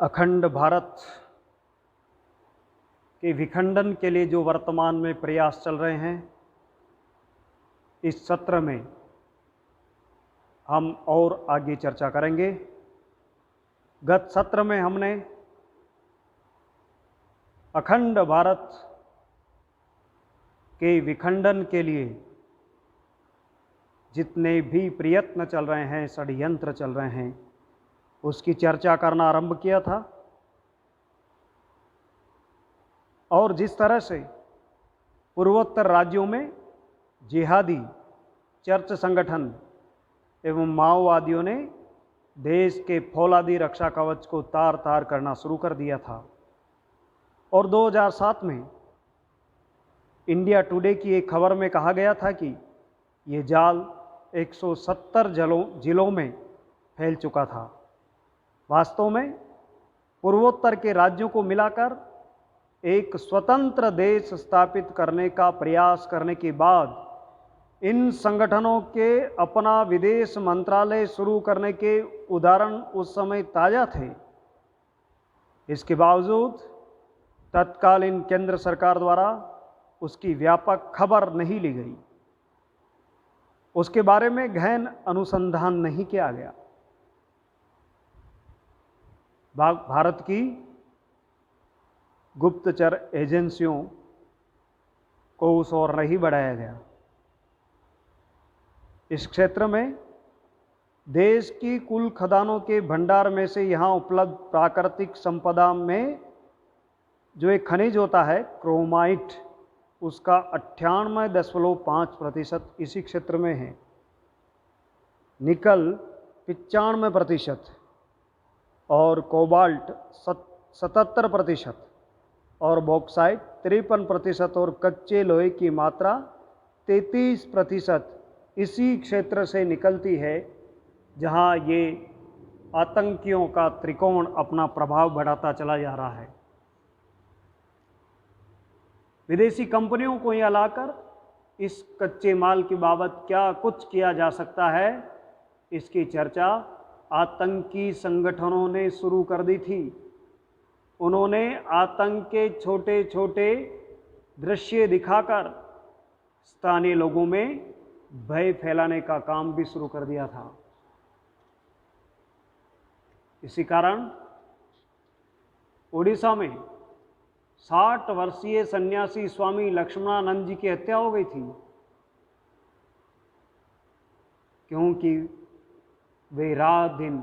अखंड भारत के विखंडन के लिए जो वर्तमान में प्रयास चल रहे हैं, इस सत्र में हम और आगे चर्चा करेंगे। गत सत्र में हमने अखंड भारत के विखंडन के लिए जितने भी प्रयत्न चल रहे हैं, षड्यंत्र चल रहे हैं, उसकी चर्चा करना आरंभ किया था। और जिस तरह से पूर्वोत्तर राज्यों में जिहादी चर्च संगठन एवं माओवादियों ने देश के फौलादी रक्षा कवच को तार तार करना शुरू कर दिया था, और 2007 में इंडिया टुडे की एक खबर में कहा गया था कि ये जाल 170 जिलों में फैल चुका था। वास्तव में पूर्वोत्तर के राज्यों को मिलाकर एक स्वतंत्र देश स्थापित करने का प्रयास करने के बाद इन संगठनों के अपना विदेश मंत्रालय शुरू करने के उदाहरण उस समय ताज़ा थे। इसके बावजूद तत्कालीन केंद्र सरकार द्वारा उसकी व्यापक खबर नहीं ली गई, उसके बारे में गहन अनुसंधान नहीं किया गया। भारत की गुप्तचर एजेंसियों को उस ओर नहीं बढ़ाया गया। इस क्षेत्र में देश की कुल खदानों के भंडार में से यहाँ उपलब्ध प्राकृतिक संपदा में जो एक खनिज होता है क्रोमाइट, उसका 98.5% इसी क्षेत्र में है। निकल 95% और कोबाल्ट 77% और बॉक्साइट 53% और कच्चे लोहे की मात्रा 33% इसी क्षेत्र से निकलती है, जहां ये आतंकियों का त्रिकोण अपना प्रभाव बढ़ाता चला जा रहा है। विदेशी कंपनियों को यहाँ लाकर इस कच्चे माल की बाबत क्या कुछ किया जा सकता है, इसकी चर्चा आतंकी संगठनों ने शुरू कर दी थी। उन्होंने आतंक के छोटे छोटे दृश्य दिखाकर स्थानीय लोगों में भय फैलाने का काम भी शुरू कर दिया था। इसी कारण उड़ीसा में 60 वर्षीय सन्यासी स्वामी लक्ष्मणानंद जी की हत्या हो गई थी, क्योंकि वे रात दिन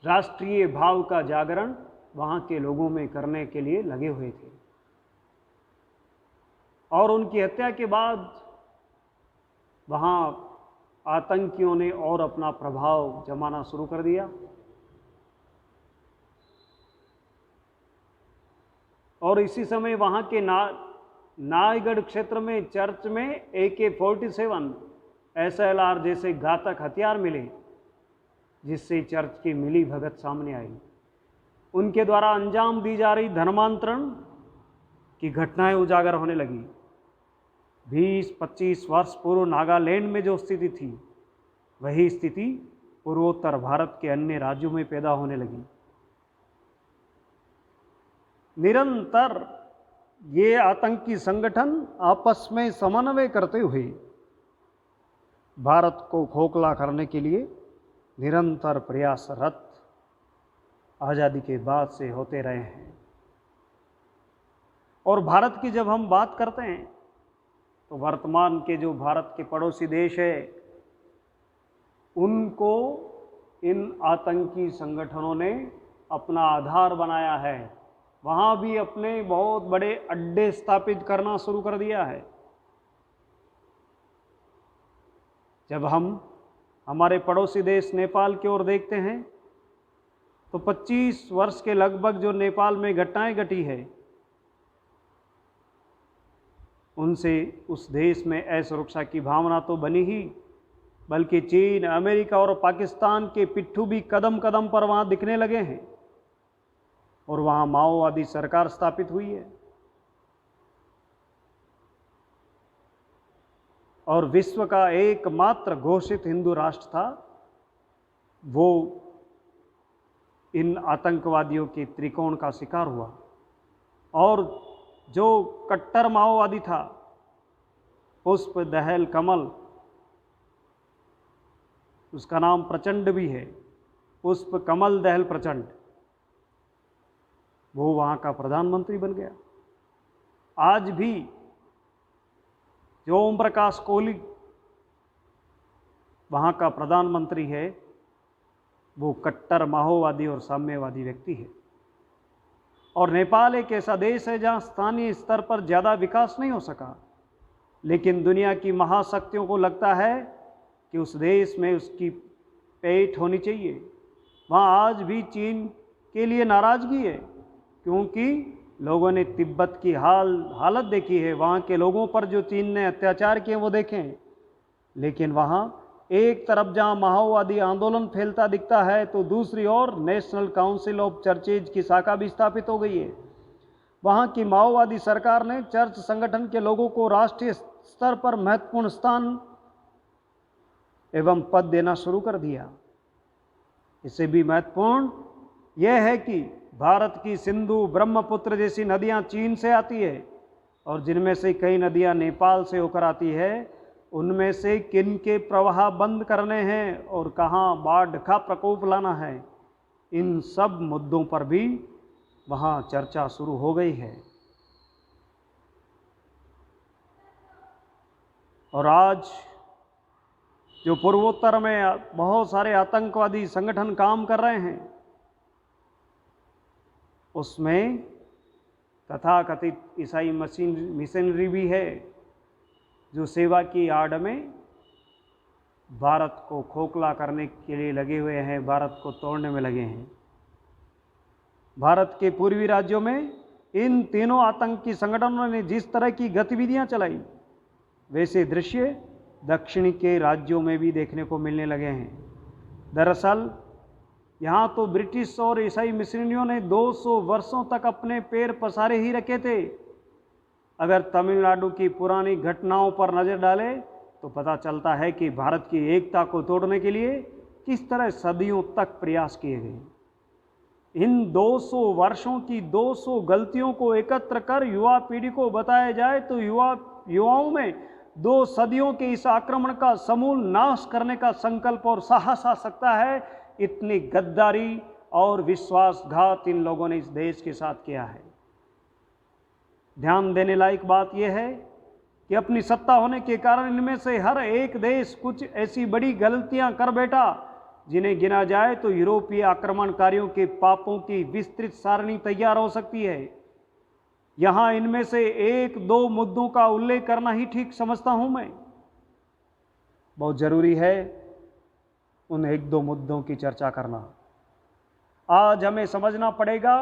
राष्ट्रीय भाव का जागरण वहाँ के लोगों में करने के लिए लगे हुए थे। और उनकी हत्या के बाद वहाँ आतंकियों ने और अपना प्रभाव जमाना शुरू कर दिया। और इसी समय वहाँ के नायगढ़ क्षेत्र में चर्च में AK-47 SLR जैसे घातक हथियार मिले, जिससे चर्च की मिली भगत सामने आई। उनके द्वारा अंजाम दी जा रही धर्मांतरण की घटनाएं उजागर होने लगी। 20-25 वर्ष पूर्व नागालैंड में जो स्थिति थी, वही स्थिति पूर्वोत्तर भारत के अन्य राज्यों में पैदा होने लगी। निरंतर ये आतंकी संगठन आपस में समन्वय करते हुए भारत को खोखला करने के लिए निरंतर प्रयासरत आज़ादी के बाद से होते रहे हैं। और भारत की जब हम बात करते हैं, तो वर्तमान के जो भारत के पड़ोसी देश है, उनको इन आतंकी संगठनों ने अपना आधार बनाया है। वहाँ भी अपने बहुत बड़े अड्डे स्थापित करना शुरू कर दिया है। जब हम हमारे पड़ोसी देश नेपाल की ओर देखते हैं, तो 25 वर्ष के लगभग जो नेपाल में घटनाएं घटी है, उनसे उस देश में असुरक्षा की भावना तो बनी ही, बल्कि चीन, अमेरिका और पाकिस्तान के पिट्ठू भी कदम कदम पर वहाँ दिखने लगे हैं, और वहाँ माओवादी सरकार स्थापित हुई है। और विश्व का एकमात्र घोषित हिंदू राष्ट्र था, वो इन आतंकवादियों के त्रिकोण का शिकार हुआ। और जो कट्टर माओवादी था पुष्प दहल कमल, उसका नाम प्रचंड भी है, पुष्प कमल दहल प्रचंड, वो वहाँ का प्रधानमंत्री बन गया। आज भी जो ओम प्रकाश कोहली वहाँ का प्रधानमंत्री है, वो कट्टर माओवादी और साम्यवादी व्यक्ति है। और नेपाल एक ऐसा देश है जहाँ स्थानीय स्तर पर ज़्यादा विकास नहीं हो सका, लेकिन दुनिया की महाशक्तियों को लगता है कि उस देश में उसकी पेठ होनी चाहिए। वहाँ आज भी चीन के लिए नाराज़गी है, क्योंकि लोगों ने तिब्बत की हालत देखी है, वहाँ के लोगों पर जो चीन ने अत्याचार किए वो देखें। लेकिन वहाँ एक तरफ जहाँ माओवादी आंदोलन फैलता दिखता है, तो दूसरी ओर नेशनल काउंसिल ऑफ चर्चेज की शाखा भी स्थापित हो गई है। वहाँ की माओवादी सरकार ने चर्च संगठन के लोगों को राष्ट्रीय स्तर पर महत्वपूर्ण स्थान एवं पद देना शुरू कर दिया। इससे भी महत्वपूर्ण यह है कि भारत की सिंधु, ब्रह्मपुत्र जैसी नदियां चीन से आती है, और जिनमें से कई नदियां नेपाल से होकर आती है। उनमें से किन के प्रवाह बंद करने हैं और कहाँ बाढ़ का प्रकोप लाना है, इन सब मुद्दों पर भी वहाँ चर्चा शुरू हो गई है। और आज जो पूर्वोत्तर में बहुत सारे आतंकवादी संगठन काम कर रहे हैं, उसमें तथाकथित ईसाई मिशनरी भी है, जो सेवा की आड़ में भारत को खोखला करने के लिए लगे हुए हैं, भारत को तोड़ने में लगे हैं। भारत के पूर्वी राज्यों में इन तीनों आतंकी संगठनों ने जिस तरह की गतिविधियां चलाई, वैसे दृश्य दक्षिण के राज्यों में भी देखने को मिलने लगे हैं। दरअसल यहाँ तो ब्रिटिश और ईसाई मिशनरियों ने 200 वर्षों तक अपने पैर पसारे ही रखे थे। अगर तमिलनाडु की पुरानी घटनाओं पर नज़र डालें तो पता चलता है कि भारत की एकता को तोड़ने के लिए किस तरह सदियों तक प्रयास किए गए। इन 200 वर्षों की 200 गलतियों को एकत्र कर युवा पीढ़ी को बताया जाए तो युवाओं में 2 सदियों के इस आक्रमण का समूल नाश करने का संकल्प और साहस आ सकता है। इतनी गद्दारी और विश्वासघात इन लोगों ने इस देश के साथ किया है। ध्यान देने लायक बात यह है कि अपनी सत्ता होने के कारण इनमें से हर एक देश कुछ ऐसी बड़ी गलतियां कर बैठा जिन्हें गिना जाए तो यूरोपीय आक्रमणकारियों के पापों की विस्तृत सारणी तैयार हो सकती है। यहां इनमें से 1-2 मुद्दों का उल्लेख करना ही ठीक समझता हूं मैं। बहुत जरूरी है उन 1-2 मुद्दों की चर्चा करना। आज हमें समझना पड़ेगा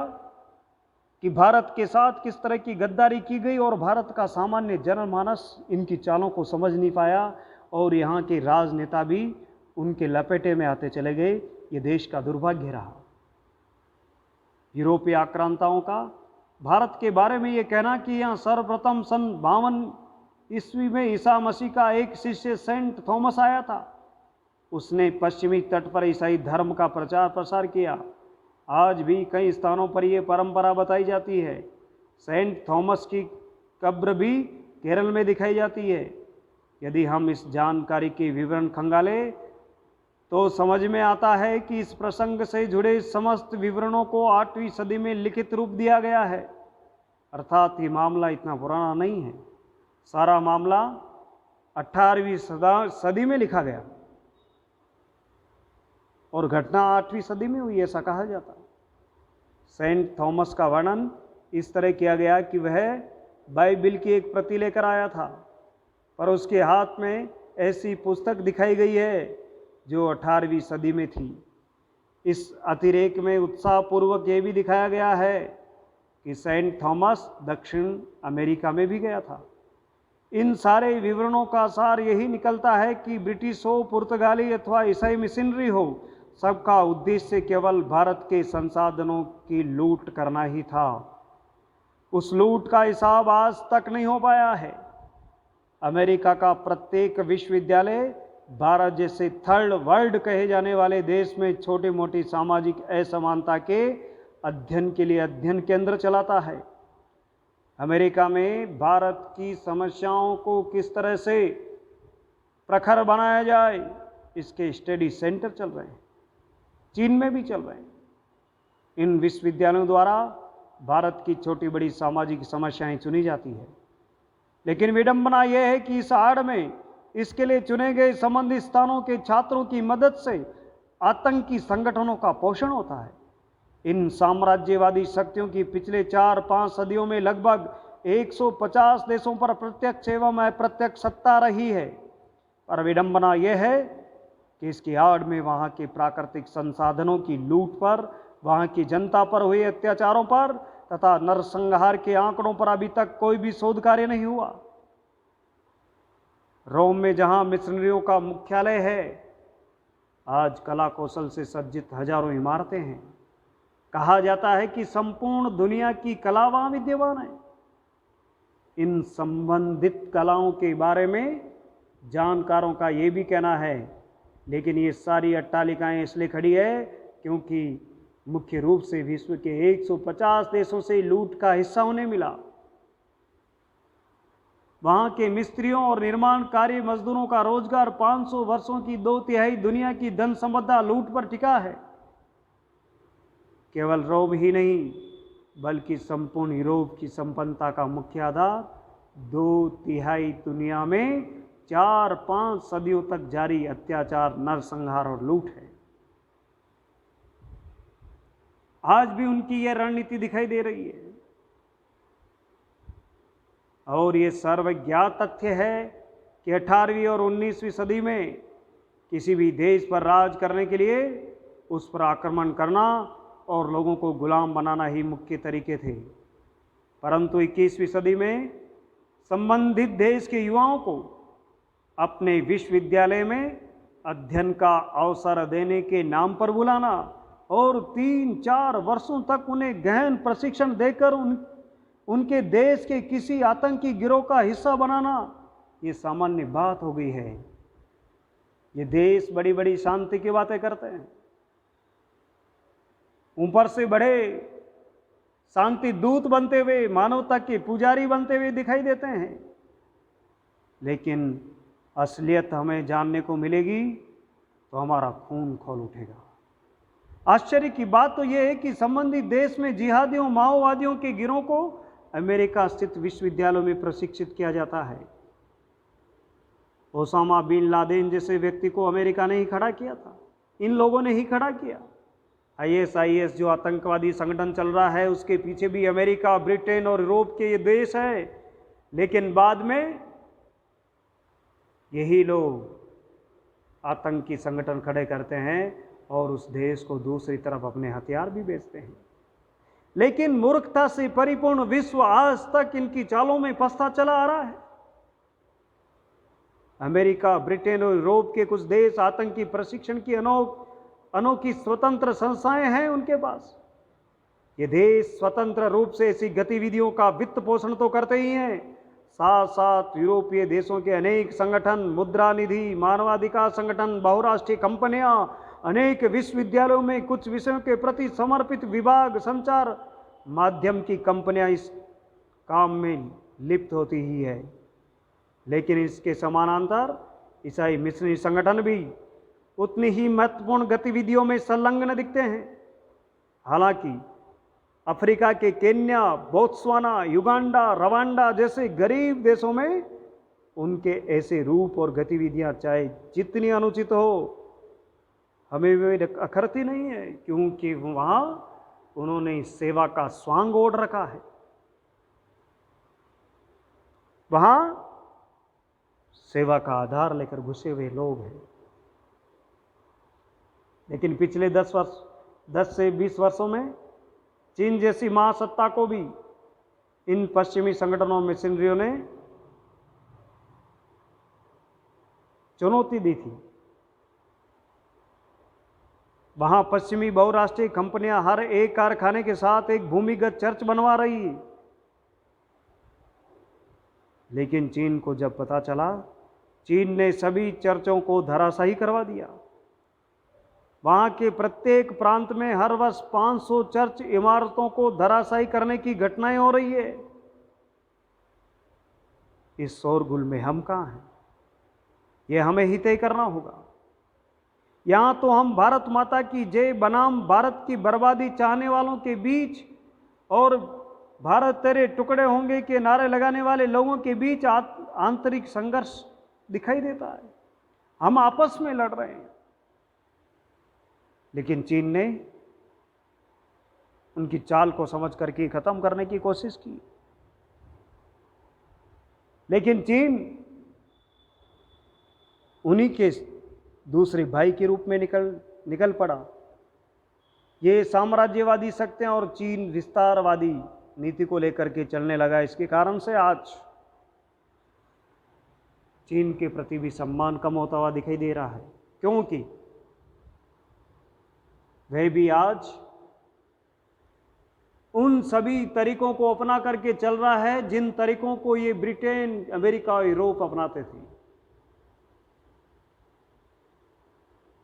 कि भारत के साथ किस तरह की गद्दारी की गई और भारत का सामान्य जनमानस इनकी चालों को समझ नहीं पाया और यहाँ के राजनेता भी उनके लपेटे में आते चले गए। ये देश का दुर्भाग्य रहा। यूरोपीय आक्रांताओं का भारत के बारे में ये कहना कि यहाँ सर्वप्रथम सन 52 ईस्वी में ईसा मसीह का एक शिष्य सेंट थॉमस आया था। उसने पश्चिमी तट पर ईसाई धर्म का प्रचार प्रसार किया। आज भी कई स्थानों पर यह परंपरा बताई जाती है। सेंट थॉमस की कब्र भी केरल में दिखाई जाती है। यदि हम इस जानकारी के विवरण खंगालें तो समझ में आता है कि इस प्रसंग से जुड़े समस्त विवरणों को 8वीं सदी में लिखित रूप दिया गया है। अर्थात ये मामला इतना पुराना नहीं है। सारा मामला 18वीं सदी में लिखा गया और घटना 8वीं सदी में हुई, ऐसा कहा जाता है। सेंट थॉमस का वर्णन इस तरह किया गया कि वह बाइबिल की एक प्रति लेकर आया था, पर उसके हाथ में ऐसी पुस्तक दिखाई गई है जो 18वीं सदी में थी। इस अतिरेक में उत्साहपूर्वक ये भी दिखाया गया है कि सेंट थॉमस दक्षिण अमेरिका में भी गया था। इन सारे विवरणों का सार यही निकलता है कि ब्रिटिश हो, पुर्तगाली अथवा ईसाई मिशनरी हो, सबका उद्देश्य केवल भारत के संसाधनों की लूट करना ही था। उस लूट का हिसाब आज तक नहीं हो पाया है। अमेरिका का प्रत्येक विश्वविद्यालय भारत जैसे थर्ड वर्ल्ड कहे जाने वाले देश में छोटी मोटी सामाजिक असमानता के अध्ययन के लिए अध्ययन केंद्र चलाता है। अमेरिका में भारत की समस्याओं को किस तरह से प्रखर बनाया जाए, इसके स्टडी सेंटर चल रहे हैं, चीन में भी चल रहे हैं। इन विश्वविद्यालयों द्वारा भारत की छोटी बड़ी सामाजिक समस्याएं चुनी जाती है, लेकिन विडंबना यह है कि इस आड़ में इसके लिए चुने गए संबंधित स्थानों के छात्रों की मदद से आतंकी संगठनों का पोषण होता है। इन साम्राज्यवादी शक्तियों की पिछले 4-5 सदियों में लगभग 150 देशों पर प्रत्यक्ष एवं अप्रत्यक्ष सत्ता रही है, पर विडंबना यह है कि इसकी आड़ में वहाँ के प्राकृतिक संसाधनों की लूट पर, वहाँ की जनता पर हुए अत्याचारों पर तथा नरसंहार के आंकड़ों पर अभी तक कोई भी शोध कार्य नहीं हुआ। रोम में जहाँ मिशनरियों का मुख्यालय है, आज कला कौशल से सज्जित हजारों इमारतें हैं। कहा जाता है कि संपूर्ण दुनिया की कला वहाँ विद्यमान है। इन संबंधित कलाओं के बारे में जानकारों का ये भी कहना है, लेकिन ये सारी अट्टालिकाएं इसलिए खड़ी है क्योंकि मुख्य रूप से विश्व के 150 देशों से लूट का हिस्सा उन्हें मिला। वहां के मिस्त्रियों और निर्माण कार्य मजदूरों का रोजगार 500 वर्षों की 2/3 दुनिया की धन संपदा लूट पर टिका है। केवल रोम ही नहीं बल्कि संपूर्ण यूरोप की संपन्नता का मुख्य आधार 2/3 दुनिया में 4-5 सदियों तक जारी अत्याचार, नरसंहार और लूट है। आज भी उनकी यह रणनीति दिखाई दे रही है और ये सर्वज्ञात तथ्य है कि 18वीं और 19वीं सदी में किसी भी देश पर राज करने के लिए उस पर आक्रमण करना और लोगों को गुलाम बनाना ही मुख्य तरीके थे, परंतु 21वीं सदी में संबंधित देश के युवाओं को अपने विश्वविद्यालय में अध्ययन का अवसर देने के नाम पर बुलाना और 3-4 वर्षों तक उन्हें गहन प्रशिक्षण देकर उनके देश के किसी आतंकी गिरोह का हिस्सा बनाना, ये सामान्य बात हो गई है। ये देश बड़ी बड़ी शांति की बातें करते हैं, ऊपर से बड़े शांति दूत बनते हुए, मानवता के पुजारी बनते हुए दिखाई देते हैं, लेकिन असलियत हमें जानने को मिलेगी तो हमारा खून खौल उठेगा। आश्चर्य की बात तो यह है कि संबंधित देश में जिहादियों, माओवादियों के गिरोह को अमेरिका स्थित विश्वविद्यालयों में प्रशिक्षित किया जाता है। ओसामा बिन लादेन जैसे व्यक्ति को अमेरिका ने ही खड़ा किया था, इन लोगों ने ही खड़ा किया। ISIS जो आतंकवादी संगठन चल रहा है, उसके पीछे भी अमेरिका, ब्रिटेन और यूरोप के ये देश है, लेकिन बाद में यही लोग आतंकी संगठन खड़े करते हैं और उस देश को दूसरी तरफ अपने हथियार भी बेचते हैं। लेकिन मूर्खता से परिपूर्ण विश्व आज तक इनकी चालों में फंसता चला आ रहा है। अमेरिका, ब्रिटेन और यूरोप के कुछ देश आतंकी प्रशिक्षण की अनोखी स्वतंत्र संस्थाएं हैं उनके पास। ये देश स्वतंत्र रूप से ऐसी गतिविधियों का वित्त पोषण तो करते ही हैं, साथ साथ यूरोपीय देशों के अनेक संगठन, मुद्रा निधि, मानवाधिकार संगठन, बहुराष्ट्रीय कंपनियां, अनेक विश्वविद्यालयों में कुछ विषयों के प्रति समर्पित विभाग, संचार माध्यम की कंपनियां इस काम में लिप्त होती ही है। लेकिन इसके समानांतर ईसाई मिशनरी संगठन भी उतनी ही महत्वपूर्ण गतिविधियों में संलग्न दिखते हैं। हालांकि अफ्रीका के केन्या, बोत्सवाना, युगांडा, रवांडा जैसे गरीब देशों में उनके ऐसे रूप और गतिविधियां चाहे जितनी अनुचित हो, हमें वे अखरती नहीं है, क्योंकि वहाँ उन्होंने सेवा का स्वांग ओढ़ रखा है। वहाँ सेवा का आधार लेकर घुसे हुए लोग हैं। लेकिन पिछले 10 से 20 वर्षों में चीन जैसी महासत्ता को भी इन पश्चिमी संगठनों, मिशनरियों ने चुनौती दी थी। वहां पश्चिमी बहुराष्ट्रीय कंपनियां हर एक कारखाने के साथ एक भूमिगत चर्च बनवा रही है। लेकिन चीन को जब पता चला, चीन ने सभी चर्चों को धराशायी करवा दिया। वहां के प्रत्येक प्रांत में हर वर्ष 500 चर्च इमारतों को धराशायी करने की घटनाएं हो रही है। इस शोरगुल में हम कहां हैं? यह हमें ही तय करना होगा। यहां तो हम भारत माता की जय बनाम भारत की बर्बादी चाहने वालों के बीच और भारत तेरे टुकड़े होंगे के नारे लगाने वाले लोगों के बीच आंतरिक संघर्ष दिखाई देता है। हम आपस में लड़ रहे हैं, लेकिन चीन ने उनकी चाल को समझ करके खत्म करने की कोशिश की। लेकिन चीन उन्हीं के दूसरे भाई के रूप में निकल पड़ा। ये साम्राज्यवादी शक्तियां और चीन विस्तारवादी नीति को लेकर के चलने लगा। इसके कारण से आज चीन के प्रति भी सम्मान कम होता हुआ दिखाई दे रहा है, क्योंकि वह भी आज उन सभी तरीकों को अपना करके चल रहा है जिन तरीकों को ये ब्रिटेन, अमेरिका और यूरोप अपनाते थे।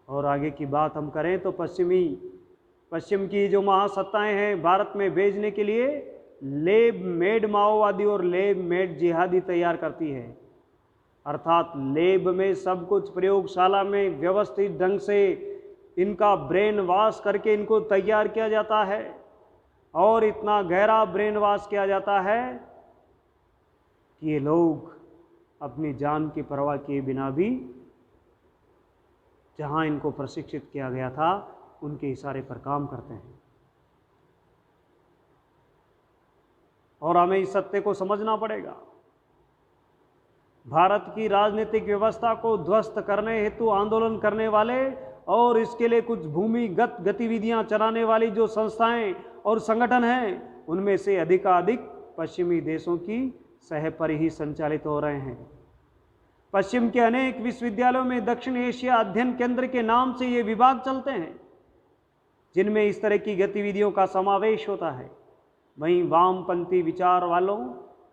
और आगे की बात हम करें तो पश्चिम की जो महासत्ताएं हैं भारत में भेजने के लिए लेब मेड माओवादी और लेब मेड जिहादी तैयार करती है। अर्थात लेब में सब कुछ प्रयोगशाला में व्यवस्थित ढंग से इनका ब्रेन वॉश करके इनको तैयार किया जाता है, और इतना गहरा ब्रेन वॉश किया जाता है कि ये लोग अपनी जान की परवाह किए बिना भी जहां इनको प्रशिक्षित किया गया था उनके इशारे पर काम करते हैं। और हमें इस सत्य को समझना पड़ेगा। भारत की राजनीतिक व्यवस्था को ध्वस्त करने हेतु आंदोलन करने वाले और इसके लिए कुछ भूमिगत गतिविधियां चलाने वाली जो संस्थाएं और संगठन हैं, उनमें से अधिकाधिक पश्चिमी देशों की सह पर ही संचालित हो रहे हैं। पश्चिम के अनेक विश्वविद्यालयों में दक्षिण एशिया अध्ययन केंद्र के नाम से ये विभाग चलते हैं, जिनमें इस तरह की गतिविधियों का समावेश होता है। वहीं वामपंथी विचार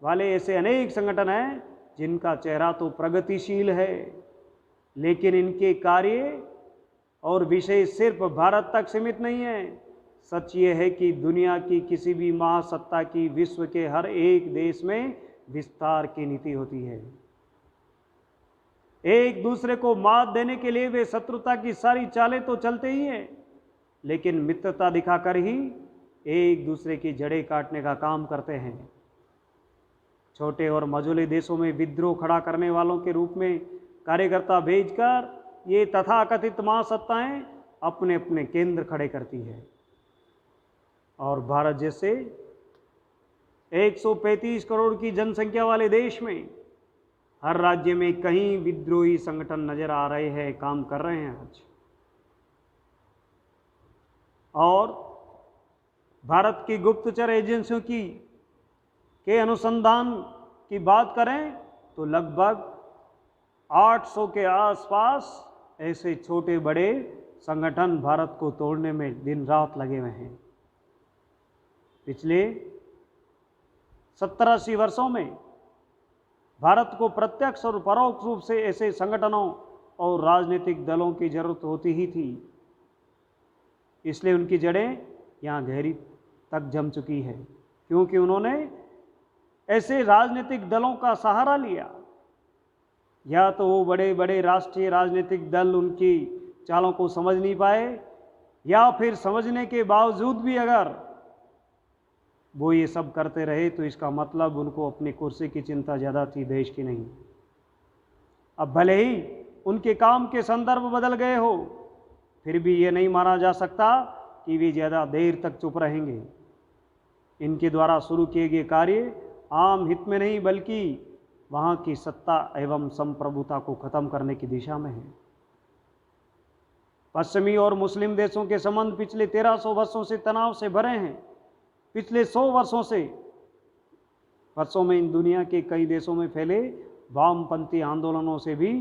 वाले ऐसे अनेक संगठन हैं जिनका चेहरा तो प्रगतिशील है, लेकिन इनके कार्य और विषय सिर्फ भारत तक सीमित नहीं है। सच ये है कि दुनिया की किसी भी महासत्ता की विश्व के हर एक देश में विस्तार की नीति होती है। एक दूसरे को मात देने के लिए वे शत्रुता की सारी चालें तो चलते ही हैं, लेकिन मित्रता दिखाकर ही एक दूसरे की जड़ें काटने का काम करते हैं। छोटे और मझोले देशों में विद्रोह खड़ा करने वालों के रूप में कार्यकर्ता भेजकर ये तथाकथित महासत्ताएं अपने अपने केंद्र खड़े करती है। और भारत जैसे 135 करोड़ की जनसंख्या वाले देश में हर राज्य में कहीं विद्रोही संगठन नजर आ रहे हैं, काम कर रहे हैं आज। और भारत की गुप्तचर एजेंसियों के अनुसंधान की बात करें तो लगभग 800 के आसपास ऐसे छोटे बड़े संगठन भारत को तोड़ने में दिन रात लगे हुए हैं। पिछले 70-80 वर्षों में भारत को प्रत्यक्ष और परोक्ष रूप से ऐसे संगठनों और राजनीतिक दलों की जरूरत होती ही थी, इसलिए उनकी जड़ें यहाँ गहरी तक जम चुकी है, क्योंकि उन्होंने ऐसे राजनीतिक दलों का सहारा लिया। या तो वो बड़े बड़े राष्ट्रीय राजनीतिक दल उनकी चालों को समझ नहीं पाए, या फिर समझने के बावजूद भी अगर वो ये सब करते रहे तो इसका मतलब उनको अपनी कुर्सी की चिंता ज़्यादा थी, देश की नहीं। अब भले ही उनके काम के संदर्भ बदल गए हो, फिर भी ये नहीं माना जा सकता कि वे ज़्यादा देर तक चुप रहेंगे। इनके द्वारा शुरू किए गए कार्य आम हित में नहीं, बल्कि वहाँ की सत्ता एवं संप्रभुता को खत्म करने की दिशा में है। पश्चिमी और मुस्लिम देशों के संबंध पिछले 1300 वर्षों से तनाव से भरे हैं। पिछले 100 वर्षों में इन दुनिया के कई देशों में फैले वामपंथी आंदोलनों से भी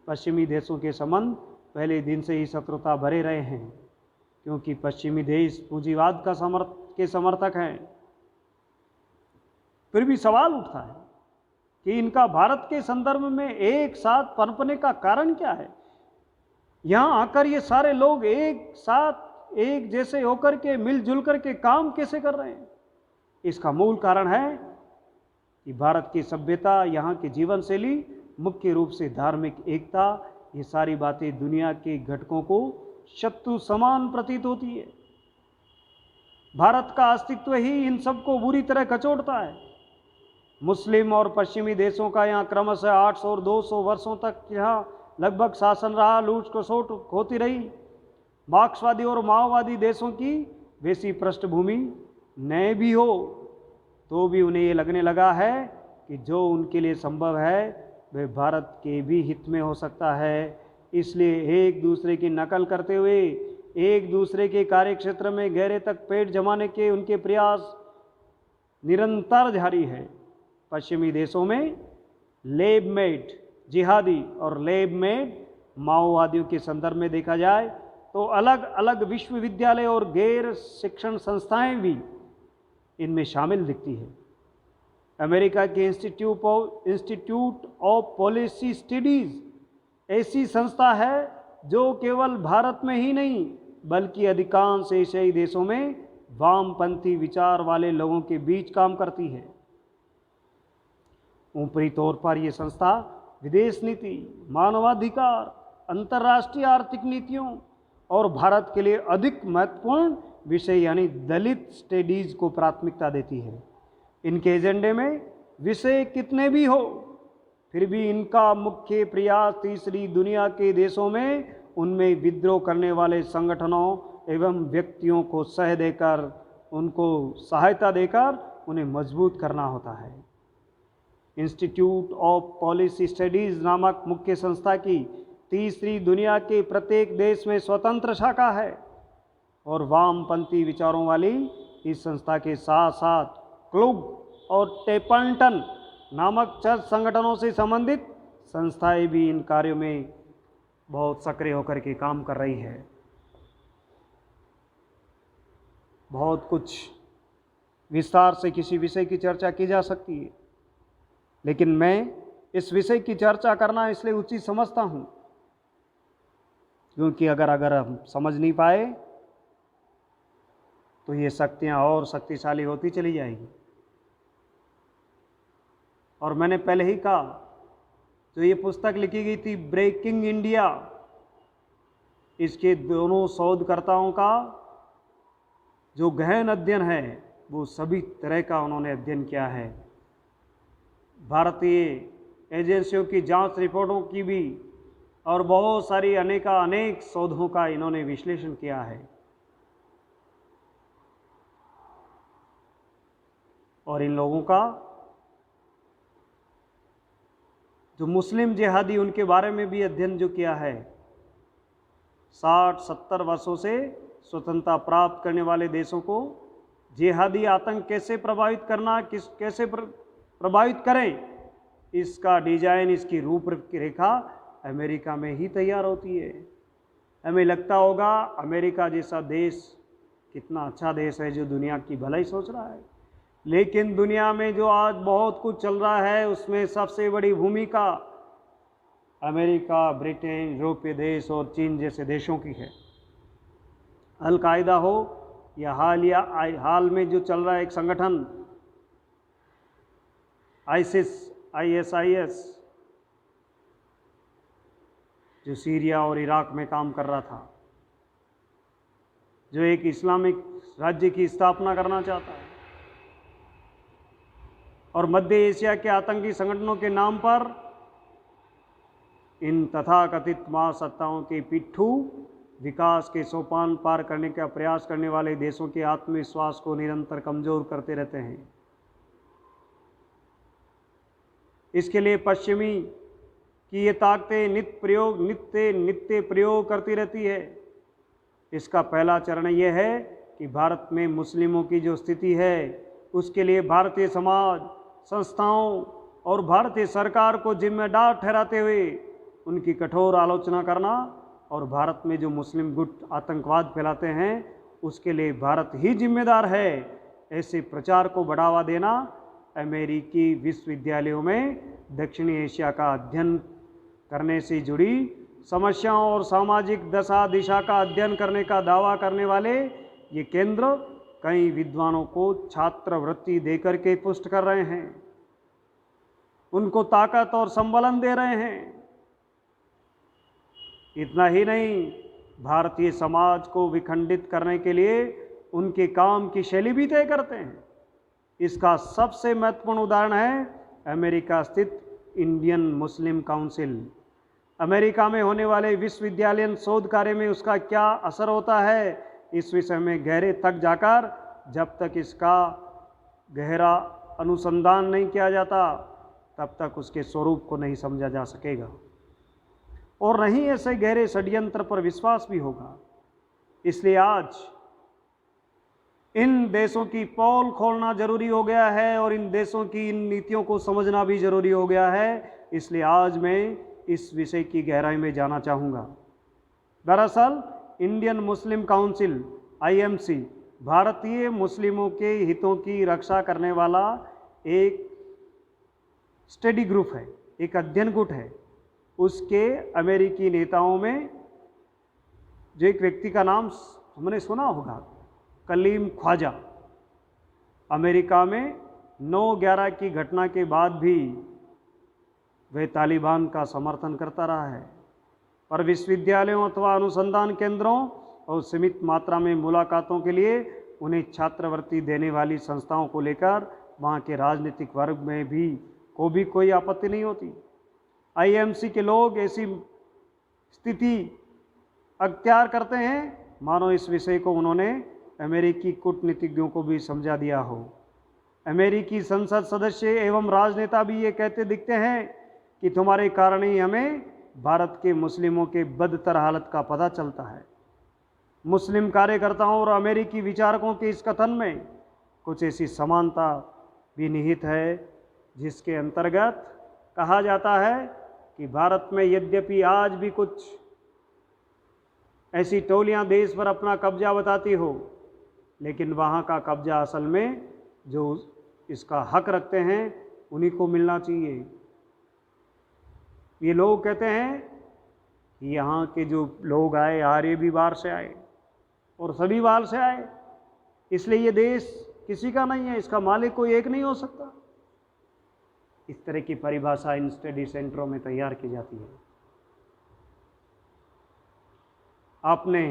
पश्चिमी देशों के संबंध पहले दिन से ही शत्रुता भरे रहे हैं, क्योंकि पश्चिमी देश पूंजीवाद के समर्थक हैं। फिर भी सवाल उठता है कि इनका भारत के संदर्भ में एक साथ पनपने का कारण क्या है। यहाँ आकर ये सारे लोग एक साथ एक जैसे होकर के मिलजुल कर के काम कैसे कर रहे हैं। इसका मूल कारण है कि भारत की सभ्यता, यहाँ की जीवन शैली, मुख्य रूप से धार्मिक एकता, ये सारी बातें दुनिया के घटकों को शत्रु समान प्रतीत होती है। भारत का अस्तित्व ही इन सबको बुरी तरह कचोटता है। मुस्लिम और पश्चिमी देशों का यहाँ क्रमशः 800 और 200 वर्षों तक यहाँ लगभग शासन रहा, लूट खसोट होती रही। मार्क्सवादी और माओवादी देशों की वैसी पृष्ठभूमि न भी हो तो भी उन्हें ये लगने लगा है कि जो उनके लिए संभव है वह भारत के भी हित में हो सकता है। इसलिए एक दूसरे की नकल करते हुए एक दूसरे के कार्यक्षेत्र में गहरे तक पेट जमाने के उनके प्रयास निरंतर जारी है। पश्चिमी देशों में लेब मेड जिहादी और लेब मेड माओवादियों के संदर्भ में देखा जाए तो अलग अलग विश्वविद्यालय और गैर शिक्षण संस्थाएं भी इनमें शामिल दिखती है। अमेरिका के इंस्टीट्यूट ऑफ पॉलिसी स्टडीज ऐसी संस्था है जो केवल भारत में ही नहीं बल्कि अधिकांश एशियाई देशों में वामपंथी विचार वाले लोगों के बीच काम करती है। ऊपरी तौर पर यह संस्था विदेश नीति, मानवाधिकार, अंतर्राष्ट्रीय आर्थिक नीतियों और भारत के लिए अधिक महत्वपूर्ण विषय यानी दलित स्टडीज को प्राथमिकता देती है। इनके एजेंडे में विषय कितने भी हो फिर भी इनका मुख्य प्रयास तीसरी दुनिया के देशों में उनमें विद्रोह करने वाले संगठनों एवं व्यक्तियों को सह देकर, उनको सहायता देकर उन्हें मजबूत करना होता है। इंस्टीट्यूट ऑफ पॉलिसी स्टडीज नामक मुख्य संस्था की तीसरी दुनिया के प्रत्येक देश में स्वतंत्र शाखा है और वामपंथी विचारों वाली इस संस्था के साथ साथ क्लुग और टेपल्टन नामक चर्च संगठनों से संबंधित संस्थाएं भी इन कार्यों में बहुत सक्रिय होकर के काम कर रही है। बहुत कुछ विस्तार से किसी विषय की चर्चा की जा सकती है, लेकिन मैं इस विषय की चर्चा करना इसलिए उचित समझता हूँ क्योंकि अगर हम समझ नहीं पाए तो ये शक्तियाँ और शक्तिशाली होती चली जाएगी। और मैंने पहले ही कहा, जो ये पुस्तक लिखी गई थी ब्रेकिंग इंडिया, इसके दोनों शोधकर्ताओं का जो गहन अध्ययन है वो सभी तरह का उन्होंने अध्ययन किया है। भारतीय एजेंसियों की जांच रिपोर्टों की भी और बहुत सारी अनेक शोधों का इन्होंने विश्लेषण किया है। और इन लोगों का जो मुस्लिम जिहादी उनके बारे में भी अध्ययन जो किया है, 60-70 वर्षों से स्वतंत्रता प्राप्त करने वाले देशों को जिहादी आतंक कैसे प्रभावित करना, कैसे प्रभावित करें, इसका डिजाइन, इसकी रूपरेखा अमेरिका में ही तैयार होती है। हमें लगता होगा अमेरिका जैसा देश कितना अच्छा देश है जो दुनिया की भलाई सोच रहा है, लेकिन दुनिया में जो आज बहुत कुछ चल रहा है उसमें सबसे बड़ी भूमिका अमेरिका, ब्रिटेन, यूरोपीय देश और चीन जैसे देशों की है। अल कायदा हो या हाल में जो चल रहा है एक संगठन ISIS जो सीरिया और इराक में काम कर रहा था, जो एक इस्लामिक राज्य की स्थापना करना चाहता है, और मध्य एशिया के आतंकी संगठनों के नाम पर इन तथाकथित महासत्ताओं के पिट्ठू विकास के सोपान पार करने का प्रयास करने वाले देशों के आत्मविश्वास को निरंतर कमजोर करते रहते हैं। इसके लिए पश्चिमी की ये ताकतें नित्य प्रयोग करती रहती है। इसका पहला चरण यह है कि भारत में मुस्लिमों की जो स्थिति है उसके लिए भारतीय समाज, संस्थाओं और भारतीय सरकार को जिम्मेदार ठहराते हुए उनकी कठोर आलोचना करना और भारत में जो मुस्लिम गुट आतंकवाद फैलाते हैं उसके लिए भारत ही जिम्मेदार है, ऐसे प्रचार को बढ़ावा देना अमेरिकी विश्वविद्यालयों में दक्षिणी एशिया का अध्ययन करने से जुड़ी समस्याओं और सामाजिक दशा दिशा का अध्ययन करने का दावा करने वाले ये केंद्र कई विद्वानों को छात्रवृत्ति देकर के पुष्ट कर रहे हैं, उनको ताकत और संबलन दे रहे हैं। इतना ही नहीं, भारतीय समाज को विखंडित करने के लिए उनके काम की शैली भी तय करते हैं। इसका सबसे महत्वपूर्ण उदाहरण है अमेरिका स्थित इंडियन मुस्लिम काउंसिल। अमेरिका में होने वाले विश्वविद्यालयीन शोध कार्य में उसका क्या असर होता है, इस विषय में गहरे तक जाकर जब तक इसका गहरा अनुसंधान नहीं किया जाता तब तक उसके स्वरूप को नहीं समझा जा सकेगा और नहीं ऐसे गहरे षड्यंत्र पर विश्वास भी होगा। इसलिए आज इन देशों की पोल खोलना जरूरी हो गया है और इन देशों की इन नीतियों को समझना भी जरूरी हो गया है। इसलिए आज मैं इस विषय की गहराई में जाना चाहूँगा। दरअसल इंडियन मुस्लिम काउंसिल IMC भारतीय मुस्लिमों के हितों की रक्षा करने वाला एक स्टडी ग्रुप है, एक अध्ययन गुट है। उसके अमेरिकी नेताओं में जो एक व्यक्ति का नाम हमने सुना होगा, कलीम ख्वाजा। अमेरिका में 9/11 की घटना के बाद भी वह तालिबान का समर्थन करता रहा है, पर विश्वविद्यालयों अथवा अनुसंधान केंद्रों और सीमित मात्रा में मुलाकातों के लिए उन्हें छात्रवृत्ति देने वाली संस्थाओं को लेकर वहाँ के राजनीतिक वर्ग में भी कोई आपत्ति नहीं होती। IMC के लोग ऐसी स्थिति अख्तियार करते हैं मानो इस विषय को उन्होंने अमेरिकी कूटनीतिज्ञों को भी समझा दिया हो। अमेरिकी संसद सदस्य एवं राजनेता भी ये कहते दिखते हैं कि तुम्हारे कारण ही हमें भारत के मुस्लिमों के बदतर हालत का पता चलता है। मुस्लिम कार्यकर्ताओं और अमेरिकी विचारकों के इस कथन में कुछ ऐसी समानता भी निहित है जिसके अंतर्गत कहा जाता है कि भारत में यद्यपि आज भी कुछ ऐसी टोलियां देश पर अपना कब्जा बताती हो, लेकिन वहाँ का कब्जा असल में जो इसका हक रखते हैं उन्हीं को मिलना चाहिए। ये लोग कहते हैं कि यहाँ के जो लोग आए आर्य भी बाहर से आए और सभी बाहर से आए, इसलिए ये देश किसी का नहीं है, इसका मालिक कोई एक नहीं हो सकता। इस तरह की परिभाषा इन स्टडी सेंटरों में तैयार की जाती है। आपने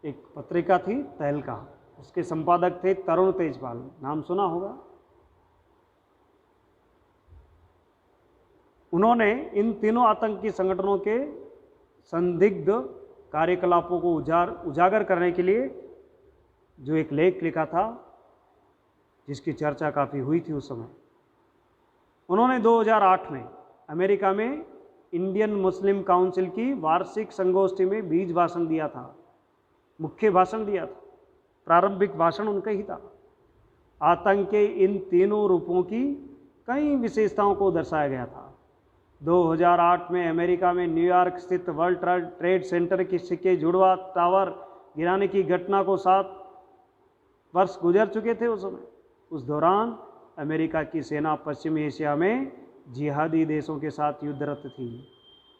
एक पत्रिका थी तहलका, उसके संपादक थे तरुण तेजपाल, नाम सुना होगा। उन्होंने इन तीनों आतंकी संगठनों के संदिग्ध कार्यकलापों को उजागर करने के लिए जो एक लेख लिखा था, जिसकी चर्चा काफ़ी हुई थी उस समय। उन्होंने 2008 में अमेरिका में इंडियन मुस्लिम काउंसिल की वार्षिक संगोष्ठी में बीज भाषण दिया था, मुख्य भाषण दिया था, प्रारंभिक भाषण उनका ही था। आतंक के इन तीनों रूपों की कई विशेषताओं को दर्शाया गया था। 2008 में अमेरिका में न्यूयॉर्क स्थित वर्ल्ड ट्रेड सेंटर की सिक्के जुड़वा टावर गिराने की घटना को 7 वर्ष गुजर चुके थे उस समय। उस दौरान अमेरिका की सेना पश्चिमी एशिया में जिहादी देशों के साथ युद्धरत थी।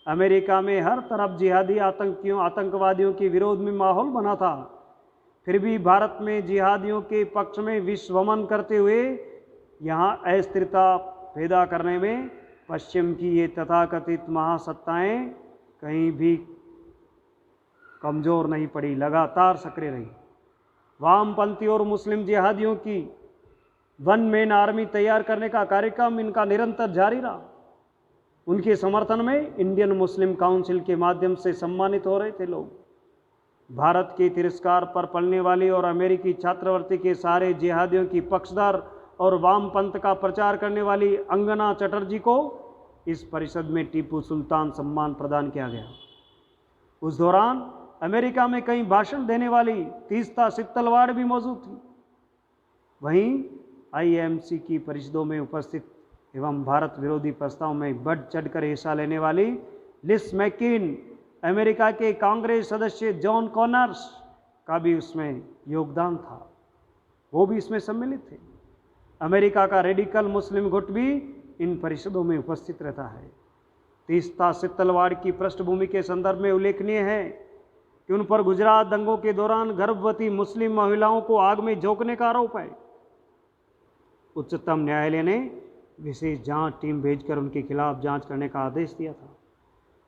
अमेरिका में हर तरफ जिहादी आतंकवादियों के विरोध में माहौल बना था। फिर भी भारत में जिहादियों के पक्ष में विश्वमन करते हुए यहाँ अस्थिरता पैदा करने में पश्चिम की ये तथाकथित महासत्ताएं कहीं भी कमज़ोर नहीं पड़ी, लगातार सक्रिय रही। वामपंथी और मुस्लिम जिहादियों की वन मैन आर्मी तैयार करने का कार्यक्रम इनका निरंतर जारी रहा। उनके समर्थन में इंडियन मुस्लिम काउंसिल के माध्यम से सम्मानित हो रहे थे लोग। भारत के तिरस्कार पर पलने वाली और अमेरिकी छात्रवृत्ति के सारे जिहादियों की पक्षधर और वामपंथ का प्रचार करने वाली अंगना चटर्जी को इस परिषद में टीपू सुल्तान सम्मान प्रदान किया गया। उस दौरान अमेरिका में कई भाषण देने वाली तीस्ता सित्तलवाड़ भी मौजूद थी। वहीं IMC की परिषदों में उपस्थित एवं भारत विरोधी प्रस्ताव में बढ़ चढ़कर हिस्सा लेने वाली लिस मैकिन, अमेरिका के कांग्रेस सदस्य जॉन कॉनर्स का भी उसमें योगदान था, वो भी इसमें सम्मिलित थे। अमेरिका का रेडिकल मुस्लिम गुट भी इन परिषदों में उपस्थित रहता है। तीस्ता सित्तलवाड़ की पृष्ठभूमि के संदर्भ में उल्लेखनीय है कि उन पर गुजरात दंगों के दौरान गर्भवती मुस्लिम महिलाओं को आग में झोंकने का आरोप है। उच्चतम न्यायालय ने विशेष जांच टीम भेजकर उनके खिलाफ जांच करने का आदेश दिया था।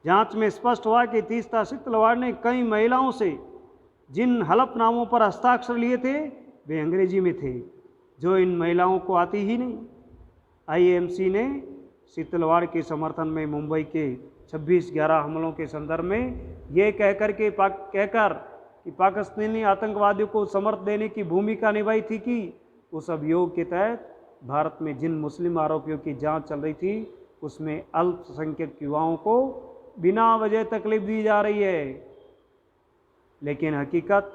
जांच में स्पष्ट हुआ कि तीस्ता सित्तलवाड़ ने कई महिलाओं से जिन हलफनामों पर हस्ताक्षर लिए थे वे अंग्रेजी में थे, जो इन महिलाओं को आती ही नहीं। आईएमसी ने सित्तलवाड़ के समर्थन में मुंबई के 26/11 हमलों के संदर्भ में ये कहकर कि पाकिस्तानी आतंकवादियों को समर्थन देने की भूमिका निभाई थी कि उस अभियोग के तहत भारत में जिन मुस्लिम आरोपियों की जांच चल रही थी उसमें अल्पसंख्यक युवाओं को बिना वजह तकलीफ दी जा रही है। लेकिन हकीकत,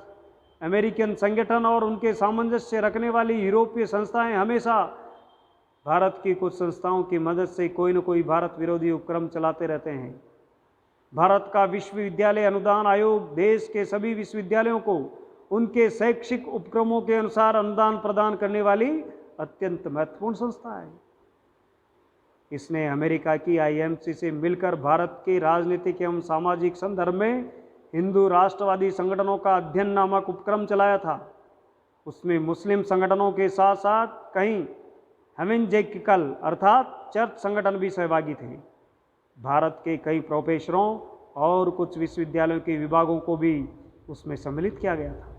अमेरिकन संगठन और उनके सामंजस्य रखने वाली यूरोपीय संस्थाएं हमेशा भारत की कुछ संस्थाओं की मदद से कोई न कोई भारत विरोधी उपक्रम चलाते रहते हैं। भारत का विश्वविद्यालय अनुदान आयोग देश के सभी विश्वविद्यालयों को उनके शैक्षिक उपक्रमों के अनुसार अनुदान प्रदान करने वाली अत्यंत महत्वपूर्ण संस्था है। इसने अमेरिका की आईएमसी से मिलकर भारत के राजनीतिक एवं सामाजिक संदर्भ में हिंदू राष्ट्रवादी संगठनों का अध्ययन नामक उपक्रम चलाया था। उसमें मुस्लिम संगठनों के साथ साथ कई हेवेंजेकिकल अर्थात चर्च संगठन भी सहभागी थे। भारत के कई प्रोफेसरों और कुछ विश्वविद्यालयों के विभागों को भी उसमें सम्मिलित किया गया था।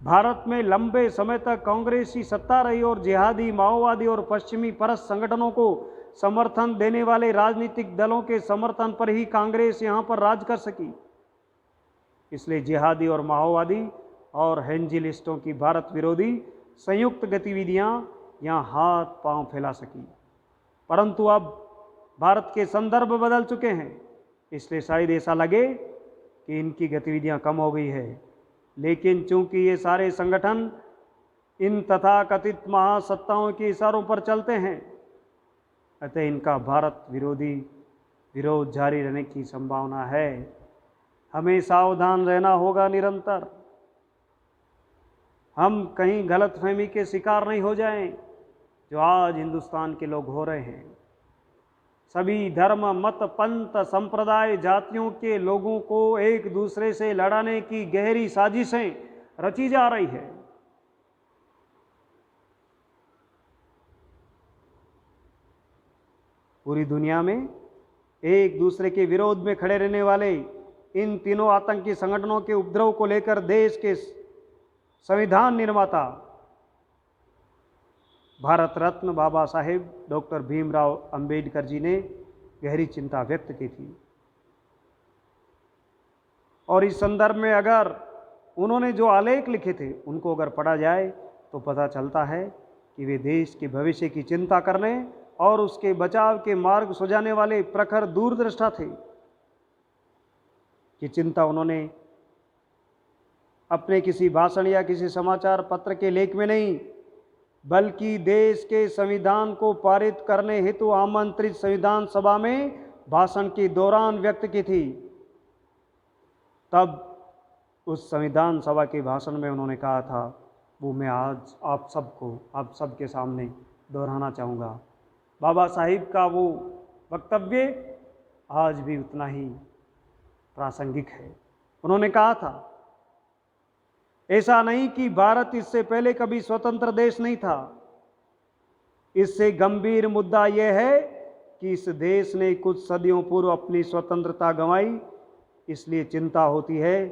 भारत में लंबे समय तक कांग्रेसी सत्ता रही और जिहादी, माओवादी और पश्चिमी परस्त संगठनों को समर्थन देने वाले राजनीतिक दलों के समर्थन पर ही कांग्रेस यहाँ पर राज कर सकी। इसलिए जिहादी और माओवादी और हेंजिलिस्टों की भारत विरोधी संयुक्त गतिविधियाँ यहाँ हाथ पांव फैला सकी। परंतु अब भारत के संदर्भ बदल चुके हैं, इसलिए शायद ऐसा लगे कि इनकी गतिविधियां कम हो गई है। लेकिन चूंकि ये सारे संगठन इन तथाकथित महासत्ताओं के इशारों पर चलते हैं, अतः इनका भारत विरोधी विरोध जारी रहने की संभावना है। हमें सावधान रहना होगा निरंतर। हम कहीं गलतफहमी के शिकार नहीं हो जाएं, जो आज हिंदुस्तान के लोग हो रहे हैं। सभी धर्म, मत, पंथ, संप्रदाय, जातियों के लोगों को एक दूसरे से लड़ाने की गहरी साजिशें रची जा रही है। पूरी दुनिया में एक दूसरे के विरोध में खड़े रहने वाले इन तीनों आतंकी संगठनों के उपद्रव को लेकर देश के संविधान निर्माता भारत रत्न बाबा साहेब डॉक्टर भीमराव अंबेडकर जी ने गहरी चिंता व्यक्त की थी। और इस संदर्भ में अगर उन्होंने जो आलेख लिखे थे उनको अगर पढ़ा जाए तो पता चलता है कि वे देश के भविष्य की चिंता करने और उसके बचाव के मार्ग सुझाने वाले प्रखर दूरदृष्टा थे। कि चिंता उन्होंने अपने किसी भाषण या किसी समाचार पत्र के लेख में नहीं, बल्कि देश के संविधान को पारित करने हेतु आमंत्रित संविधान सभा में भाषण के दौरान व्यक्त की थी। तब उस संविधान सभा के भाषण में उन्होंने कहा था, वो मैं आज आप सबके सामने दोहराना चाहूँगा। बाबा साहिब का वो वक्तव्य आज भी उतना ही प्रासंगिक है। उन्होंने कहा था, ऐसा नहीं कि भारत इससे पहले कभी स्वतंत्र देश नहीं था। इससे गंभीर मुद्दा यह है कि इस देश ने कुछ सदियों पूर्व अपनी स्वतंत्रता गंवाई। इसलिए चिंता होती है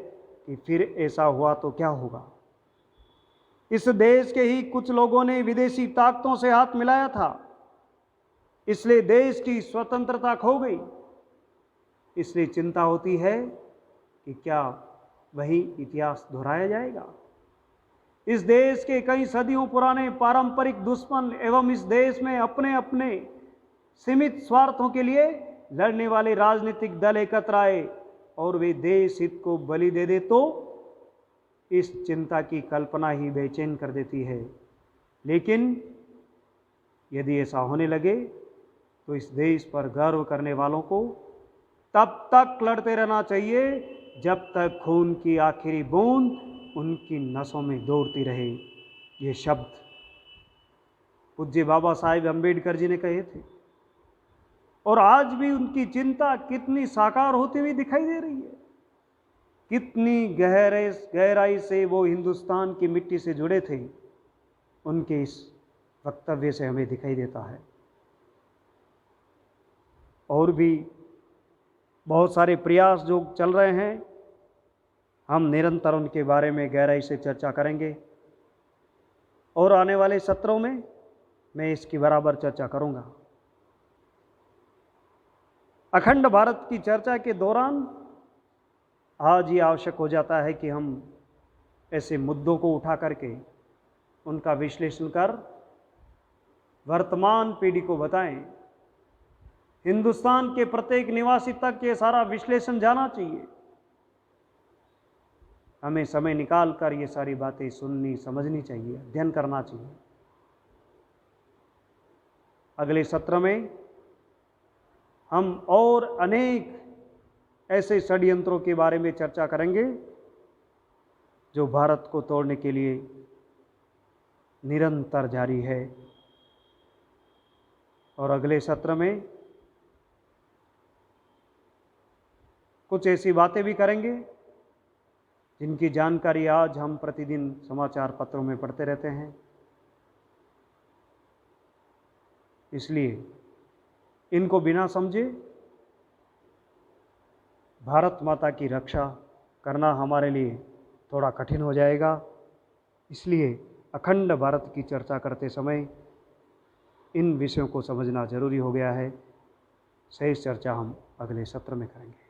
कि फिर ऐसा हुआ तो क्या होगा। इस देश के ही कुछ लोगों ने विदेशी ताकतों से हाथ मिलाया था, इसलिए देश की स्वतंत्रता खो गई। इसलिए चिंता होती है कि क्या वही इतिहास दोहराया जाएगा। इस देश के कई सदियों पुराने पारंपरिक दुश्मन एवं इस देश में अपने अपने सीमित स्वार्थों के लिए लड़ने वाले राजनीतिक दल एकत्र आए और वे देश हित को बलि दे दे तो इस चिंता की कल्पना ही बेचैन कर देती है। लेकिन यदि ऐसा होने लगे तो इस देश पर गर्व करने वालों को तब तक लड़ते रहना चाहिए जब तक खून की आखिरी बूंद उनकी नसों में दौड़ती रहे। ये शब्द पूज्य बाबा साहेब अम्बेडकर जी ने कहे थे। और आज भी उनकी चिंता कितनी साकार होती हुई दिखाई दे रही है, कितनी गहराई से वो हिंदुस्तान की मिट्टी से जुड़े थे, उनके इस वक्तव्य से हमें दिखाई देता है। और भी बहुत सारे प्रयास जो चल रहे हैं, हम निरंतर उनके बारे में गहराई से चर्चा करेंगे और आने वाले सत्रों में मैं इसकी बराबर चर्चा करूंगा। अखंड भारत की चर्चा के दौरान आज ये आवश्यक हो जाता है कि हम ऐसे मुद्दों को उठा करके उनका विश्लेषण कर वर्तमान पीढ़ी को बताएं। हिंदुस्तान के प्रत्येक निवासी तक ये सारा विश्लेषण जाना चाहिए। हमें समय निकाल कर ये सारी बातें सुननी, समझनी चाहिए, अध्ययन करना चाहिए। अगले सत्र में हम और अनेक ऐसे षड्यंत्रों के बारे में चर्चा करेंगे जो भारत को तोड़ने के लिए निरंतर जारी है। और अगले सत्र में कुछ ऐसी बातें भी करेंगे जिनकी जानकारी आज हम प्रतिदिन समाचार पत्रों में पढ़ते रहते हैं। इसलिए इनको बिना समझे भारत माता की रक्षा करना हमारे लिए थोड़ा कठिन हो जाएगा। इसलिए अखंड भारत की चर्चा करते समय इन विषयों को समझना जरूरी हो गया है। शेष चर्चा हम अगले सत्र में करेंगे।